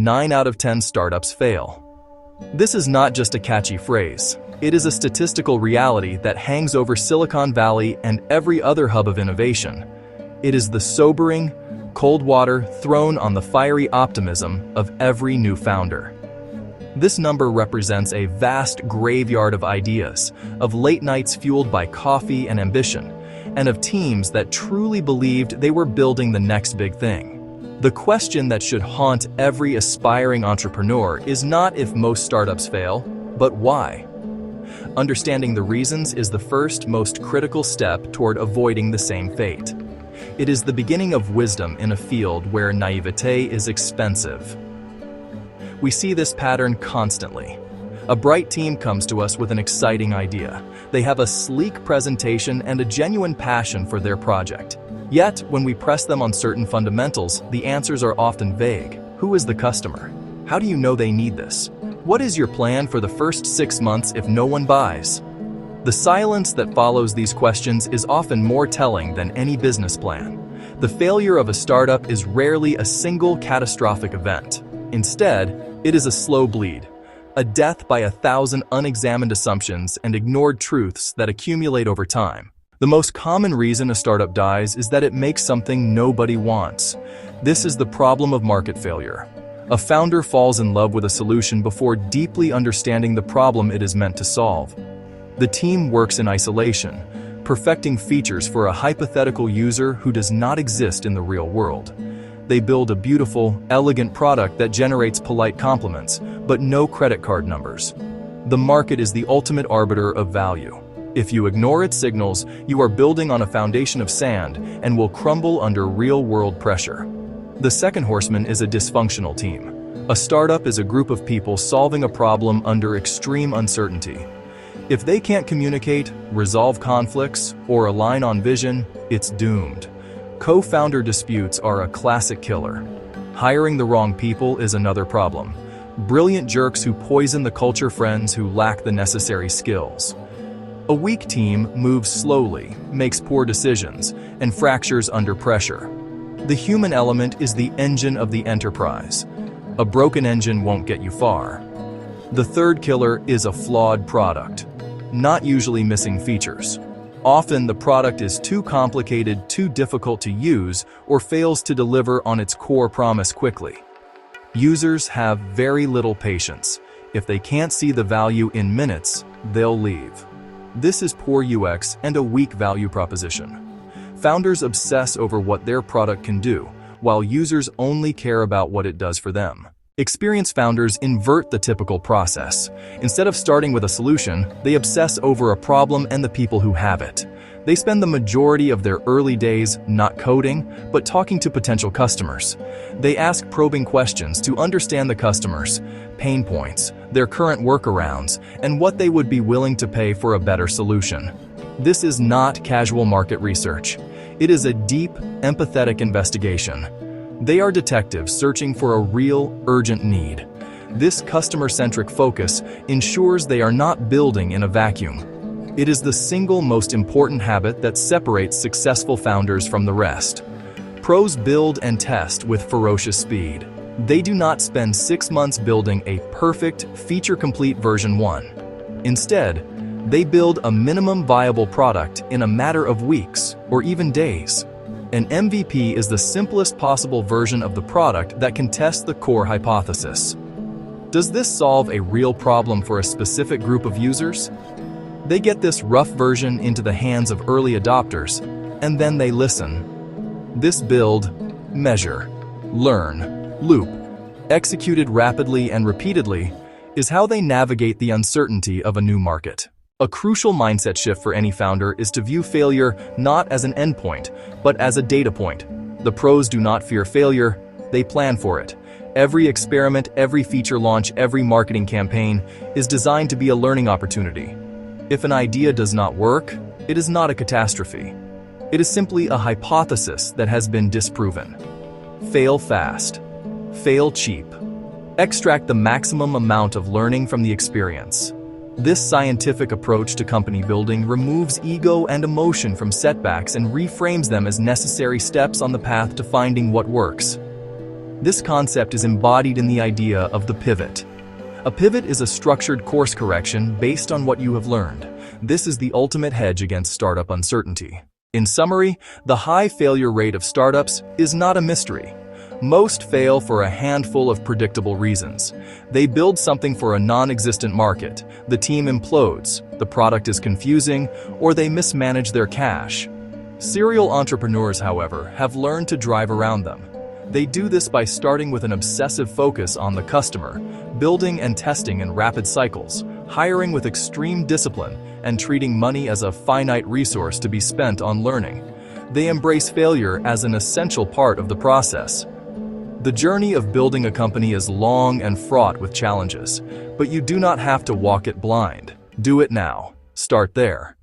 9 out of 10 startups fail. This is not just a catchy phrase. It is a statistical reality that hangs over Silicon Valley and every other hub of innovation. It is the sobering, cold water thrown on the fiery optimism of every new founder. This number represents a vast graveyard of ideas, of late nights fueled by coffee and ambition, and of teams that truly believed they were building the next big thing. The question that should haunt every aspiring entrepreneur is not if most startups fail, but why. Understanding the reasons is the first, most critical step toward avoiding the same fate. It is the beginning of wisdom in a field where naivete is expensive. We see this pattern constantly. A bright team comes to us with an exciting idea. They have a sleek presentation and a genuine passion for their project. Yet, when we press them on certain fundamentals, the answers are often vague. Who is the customer? How do you know they need this? What is your plan for the first 6 months if no one buys? The silence that follows these questions is often more telling than any business plan. The failure of a startup is rarely a single catastrophic event. Instead, it is a slow bleed, a death by 1,000 unexamined assumptions and ignored truths that accumulate over time. The most common reason a startup dies is that it makes something nobody wants. This is the problem of market failure. A founder falls in love with a solution before deeply understanding the problem it is meant to solve. The team works in isolation, perfecting features for a hypothetical user who does not exist in the real world. They build a beautiful, elegant product that generates polite compliments, but no credit card numbers. The market is the ultimate arbiter of value. If you ignore its signals, you are building on a foundation of sand and will crumble under real-world pressure. The second horseman is a dysfunctional team. A startup is a group of people solving a problem under extreme uncertainty. If they can't communicate, resolve conflicts, or align on vision, it's doomed. Co-founder disputes are a classic killer. Hiring the wrong people is another problem. Brilliant jerks who poison the culture, friends who lack the necessary skills. A weak team moves slowly, makes poor decisions, and fractures under pressure. The human element is the engine of the enterprise. A broken engine won't get you far. The third killer is a flawed product, not usually missing features. Often the product is too complicated, too difficult to use, or fails to deliver on its core promise quickly. Users have very little patience. If they can't see the value in minutes, they'll leave. This is poor UX and a weak value proposition. Founders obsess over what their product can do, while users only care about what it does for them. Experienced founders invert the typical process. Instead of starting with a solution, they obsess over a problem and the people who have it. They spend the majority of their early days not coding, but talking to potential customers. They ask probing questions to understand the customers, pain points, their current workarounds, and what they would be willing to pay for a better solution. This is not casual market research. It is a deep, empathetic investigation. They are detectives searching for a real, urgent need. This customer-centric focus ensures they are not building in a vacuum. It is the single most important habit that separates successful founders from the rest. Pros build and test with ferocious speed. They do not spend 6 months building a perfect, feature-complete version 1. Instead, they build a minimum viable product in a matter of weeks or even days. An MVP is the simplest possible version of the product that can test the core hypothesis. Does this solve a real problem for a specific group of users? They get this rough version into the hands of early adopters, and then they listen. This build, measure, learn, loop, executed rapidly and repeatedly, is how they navigate the uncertainty of a new market. A crucial mindset shift for any founder is to view failure not as an endpoint, but as a data point. The pros do not fear failure, they plan for it. Every experiment, every feature launch, every marketing campaign is designed to be a learning opportunity. If an idea does not work, it is not a catastrophe. It is simply a hypothesis that has been disproven. Fail fast. Fail cheap. Extract the maximum amount of learning from the experience. This scientific approach to company building removes ego and emotion from setbacks and reframes them as necessary steps on the path to finding what works. This concept is embodied in the idea of the pivot. A pivot is a structured course correction based on what you have learned. This is the ultimate hedge against startup uncertainty. In summary, the high failure rate of startups is not a mystery. Most fail for a handful of predictable reasons. They build something for a non-existent market, the team implodes, the product is confusing, or they mismanage their cash. Serial entrepreneurs, however, have learned to drive around them. They do this by starting with an obsessive focus on the customer, building and testing in rapid cycles, hiring with extreme discipline, and treating money as a finite resource to be spent on learning. They embrace failure as an essential part of the process. The journey of building a company is long and fraught with challenges, but you do not have to walk it blind. Do it now. Start there.